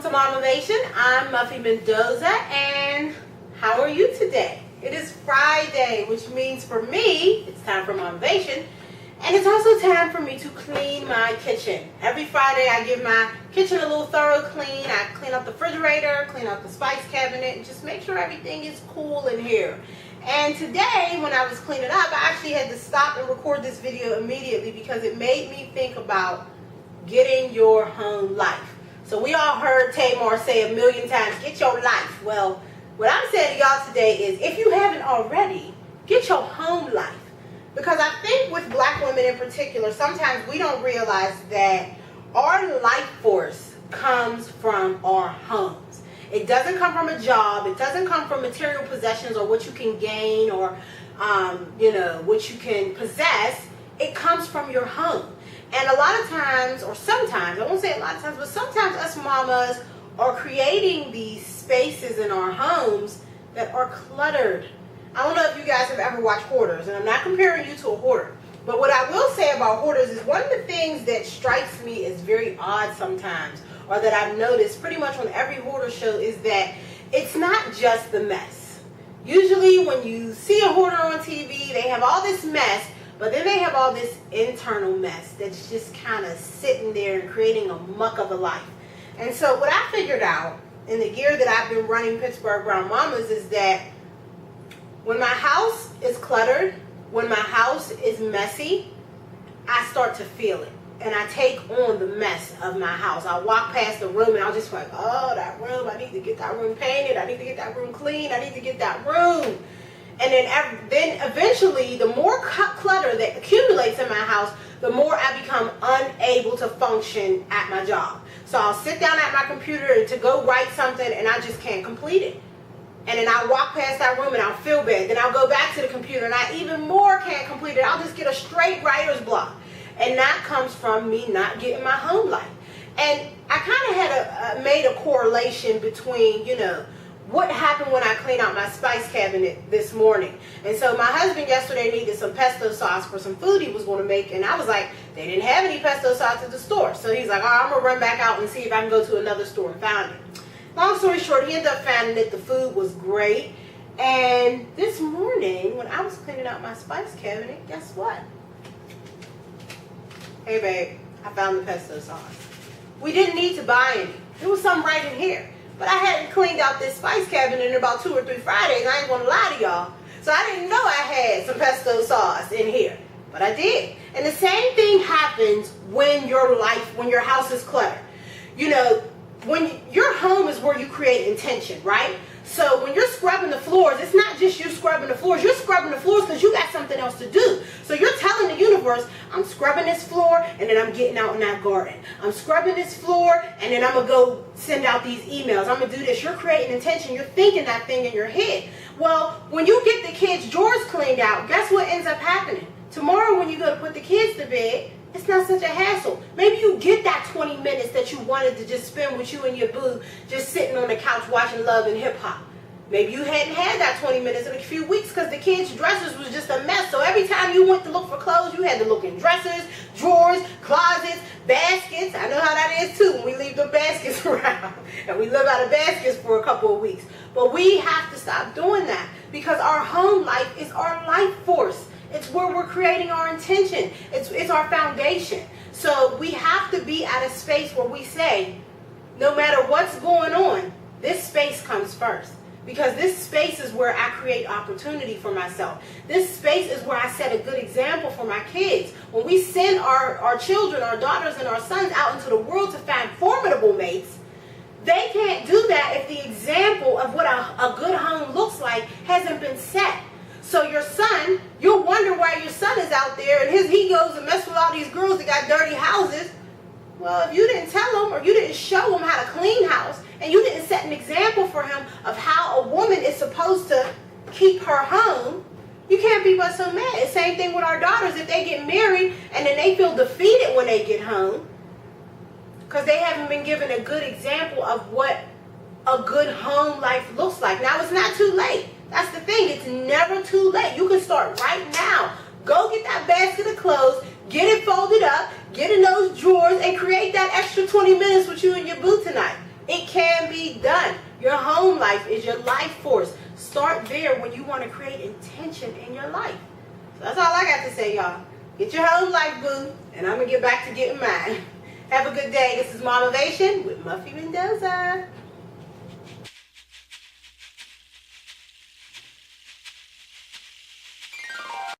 to Mamavation. I'm Muffy Mendoza, and how are you today? It is Friday, which means for me, it's time for Mamavation, and it's also time for me to clean my kitchen. Every Friday, I give my kitchen a little thorough clean. I clean up the refrigerator, clean up the spice cabinet, and just make sure everything is cool in here. And today, when I was cleaning up, I actually had to stop and record this video immediately because it made me think about getting your home life. So we all heard Tamar say a million times, get your life. Well, what I'm saying to y'all today is, if you haven't already, get your home life. Because I think with black women in particular, sometimes we don't realize that our life force comes from our homes. It doesn't come from a job. It doesn't come from material possessions or what you can gain or, what you can possess. It comes from your home. And a lot of times, or sometimes, I won't say a lot of times, but sometimes us mamas are creating these spaces in our homes that are cluttered. I don't know if you guys have ever watched Hoarders, and I'm not comparing you to a hoarder. But what I will say about Hoarders is one of the things that strikes me as very odd sometimes, or that I've noticed pretty much on every hoarder show, is that it's not just the mess. Usually when you see a hoarder on TV, they have all this mess, but then they have all this internal mess that's just kind of sitting there and creating a muck of a life. And so what I figured out in the year that I've been running Pittsburgh Brown Mamas is that when my house is cluttered, when my house is messy, I start to feel it. And I take on the mess of my house. I'll walk past the room and I'll just be like, oh, that room, I need to get that room painted. I need to get that room clean. I need to get that room. And then eventually, the more clutter that accumulates in my house, the more I become unable to function at my job. So I'll sit down at my computer to go write something and I just can't complete it. And then I'll walk past that room and I'll feel bad. Then I'll go back to the computer and I even more can't complete it. I'll just get a straight writer's block. And that comes from me not getting my home life. And I kind of had made a correlation between, what happened when I cleaned out my spice cabinet this morning. And so my husband yesterday needed some pesto sauce for some food he was going to make. And I was like, they didn't have any pesto sauce at the store. So he's like, I'm going to run back out and see if I can go to another store and find it. Long story short, he ended up finding it. The food was great. And this morning, when I was cleaning out my spice cabinet, guess what? Hey, babe, I found the pesto sauce. We didn't need to buy any. There was some right in here. But I hadn't cleaned out this spice cabinet in about 2 or 3 Fridays. I ain't going to lie to y'all. So I didn't know I had some pesto sauce in here. But I did. And the same thing happens when your house is cluttered. When your home is where you create intention, right? So when you're scrubbing the floors, it's not just you scrubbing the floors. You're scrubbing the floors because you got something else to do. So you're telling the universe, I'm scrubbing this floor and then I'm getting out in that garden. I'm scrubbing this floor and then I'm going to go send out these emails. I'm going to do this. You're creating intention. You're thinking that thing in your head. Well, when you get the kids' drawers cleaned out, guess what ends up happening? Tomorrow when you go to put the kids to bed, it's not such a hassle. Maybe you get that 20 minutes that you wanted to just spend with you and your boo, just sitting on the couch watching Love and Hip Hop. Maybe you hadn't had that 20 minutes in a few weeks because the kids' dressers was just a mess. So every time you went to look for clothes, you had to look in dressers, drawers, closets, baskets. I know how that is too when we leave the baskets around. And we live out of baskets for a couple of weeks. But we have to stop doing that because our home life is our life force. It's where we're creating our intention. It's our foundation. So we have to be at a space where we say, no matter what's going on, this space comes first. Because this space is where I create opportunity for myself. This space is where I set a good example for my kids. When we send our children, our daughters, and our sons out into the world to find formidable mates, they can't do that if the example of what a good home looks like hasn't been set. So your son, you'll wonder why your son is out there and he goes and messes with all these girls that got dirty houses. Well, if you didn't tell him or you didn't show him how to clean house and you didn't set an example for him of how a woman is supposed to keep her home, you can't be but so mad. It's the same thing with our daughters. If they get married and then they feel defeated when they get home because they haven't been given a good example of what a good home life looks like. Now, it's not too late. That's the thing. It's never too late. You can start right now. Go get that basket of clothes, get it folded up, get in those drawers, and create that extra 20 minutes with you and your boo tonight. It can there when you want to create intention in your life. So that's all I got to say, y'all. Get your home life, boo, and I'm going to get back to getting mine. Have a good day. This is Mamavation with Muffy Mendoza.